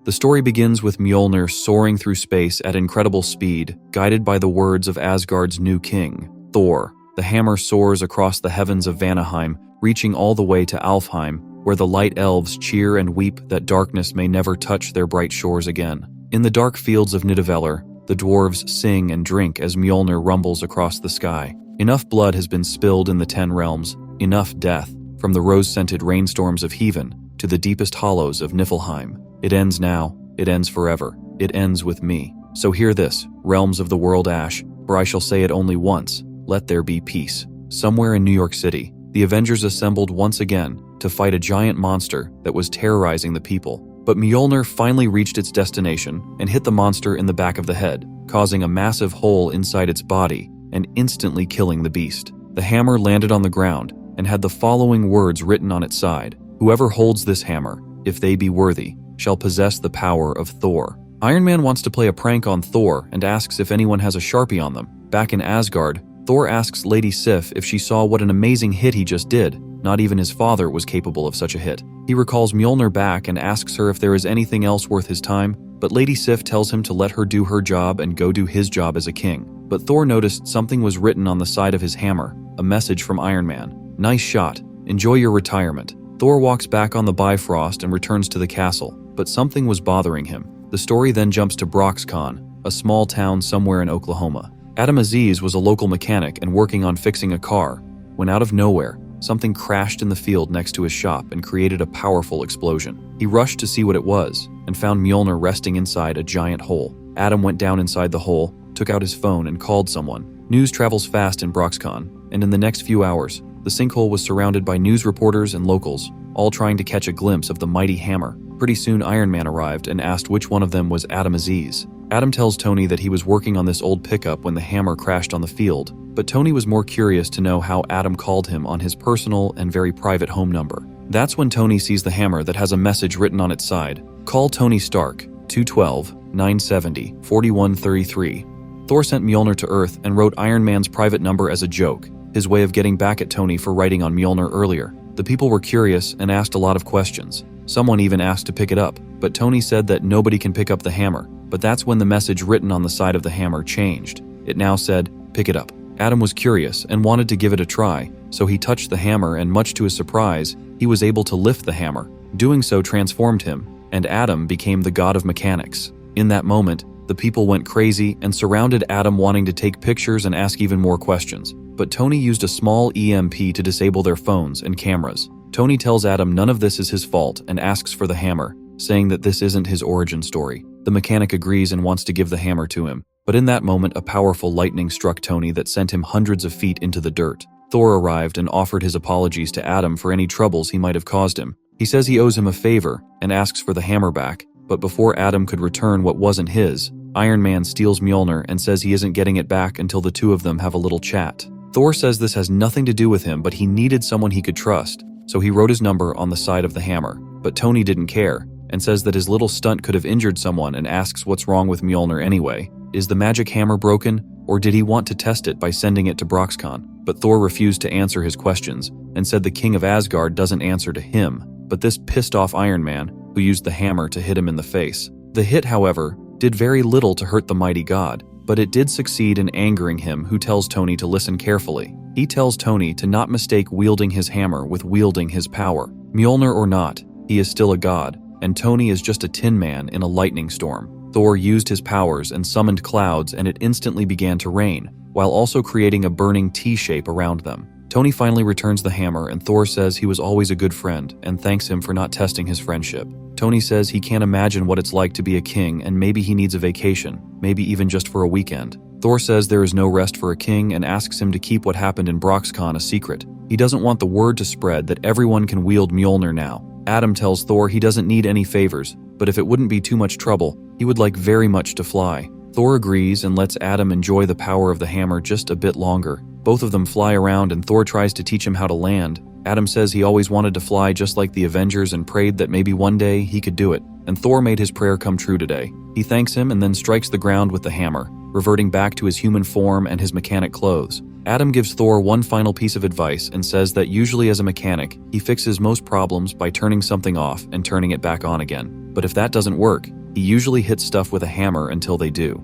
The story begins with Mjolnir soaring through space at incredible speed, guided by the words of Asgard's new king, Thor. The hammer soars across the heavens of Vanaheim, reaching all the way to Alfheim, where the light elves cheer and weep that darkness may never touch their bright shores again. In the dark fields of Nidavellir, the dwarves sing and drink as Mjolnir rumbles across the sky. Enough blood has been spilled in the 10 realms, enough death, from the rose-scented rainstorms of Heaven to the deepest hollows of Niflheim. It ends now, it ends forever, it ends with me. So hear this, realms of the world Ash, for I shall say it only once, let there be peace. Somewhere in New York City, the Avengers assembled once again to fight a giant monster that was terrorizing the people. But Mjolnir finally reached its destination and hit the monster in the back of the head, causing a massive hole inside its body and instantly killing the beast. The hammer landed on the ground and had the following words written on its side: "Whoever holds this hammer, if they be worthy, shall possess the power of Thor." Iron Man wants to play a prank on Thor and asks if anyone has a Sharpie on them. Back in Asgard, Thor asks Lady Sif if she saw what an amazing hit he just did. Not even his father was capable of such a hit. He recalls Mjolnir back and asks her if there is anything else worth his time, but Lady Sif tells him to let her do her job and go do his job as a king. But Thor noticed something was written on the side of his hammer, a message from Iron Man. "Nice shot. Enjoy your retirement." Thor walks back on the Bifrost and returns to the castle, but something was bothering him. The story then jumps to Broxcon, a small town somewhere in Oklahoma. Adam Aziz was a local mechanic and working on fixing a car, when out of nowhere, something crashed in the field next to his shop and created a powerful explosion. He rushed to see what it was and found Mjolnir resting inside a giant hole. Adam went down inside the hole, took out his phone and called someone. News travels fast in Broxcon, and in the next few hours, the sinkhole was surrounded by news reporters and locals, all trying to catch a glimpse of the mighty hammer. Pretty soon Iron Man arrived and asked which one of them was Adam Aziz. Adam tells Tony that he was working on this old pickup when the hammer crashed on the field, but Tony was more curious to know how Adam called him on his personal and very private home number. That's when Tony sees the hammer that has a message written on its side. "Call Tony Stark, 212-970-4133. Thor sent Mjolnir to Earth and wrote Iron Man's private number as a joke, his way of getting back at Tony for writing on Mjolnir earlier. The people were curious and asked a lot of questions. Someone even asked to pick it up, but Tony said that nobody can pick up the hammer. But that's when the message written on the side of the hammer changed. It now said, "Pick it up." Adam was curious and wanted to give it a try, so he touched the hammer and much to his surprise, he was able to lift the hammer. Doing so transformed him, and Adam became the god of mechanics. In that moment, the people went crazy and surrounded Adam wanting to take pictures and ask even more questions. But Tony used a small EMP to disable their phones and cameras. Tony tells Adam none of this is his fault and asks for the hammer, saying that this isn't his origin story. The mechanic agrees and wants to give the hammer to him. But in that moment, a powerful lightning struck Tony that sent him hundreds of feet into the dirt. Thor arrived and offered his apologies to Adam for any troubles he might have caused him. He says he owes him a favor and asks for the hammer back, but before Adam could return what wasn't his, Iron Man steals Mjolnir and says he isn't getting it back until the two of them have a little chat. Thor says this has nothing to do with him, but he needed someone he could trust, so he wrote his number on the side of the hammer. But Tony didn't care, and says that his little stunt could have injured someone and asks what's wrong with Mjolnir anyway. Is the magic hammer broken, or did he want to test it by sending it to Broxcon? But Thor refused to answer his questions, and said the king of Asgard doesn't answer to him. But this pissed off Iron Man, who used the hammer to hit him in the face. The hit, however, did very little to hurt the mighty god, but it did succeed in angering him, who tells Tony to listen carefully. He tells Tony to not mistake wielding his hammer with wielding his power. Mjolnir or not, he is still a god, and Tony is just a tin man in a lightning storm. Thor used his powers and summoned clouds, and it instantly began to rain, while also creating a burning T-shape around them. Tony finally returns the hammer, and Thor says he was always a good friend and thanks him for not testing his friendship. Tony says he can't imagine what it's like to be a king and maybe he needs a vacation, maybe even just for a weekend. Thor says there is no rest for a king and asks him to keep what happened in Broxcon a secret. He doesn't want the word to spread that everyone can wield Mjolnir now. Adam tells Thor he doesn't need any favors, but if it wouldn't be too much trouble, he would like very much to fly. Thor agrees and lets Adam enjoy the power of the hammer just a bit longer. Both of them fly around and Thor tries to teach him how to land. Adam says he always wanted to fly just like the Avengers and prayed that maybe one day he could do it. And Thor made his prayer come true today. He thanks him and then strikes the ground with the hammer, reverting back to his human form and his mechanic clothes. Adam gives Thor one final piece of advice and says that usually as a mechanic, he fixes most problems by turning something off and turning it back on again. But if that doesn't work, he usually hits stuff with a hammer until they do.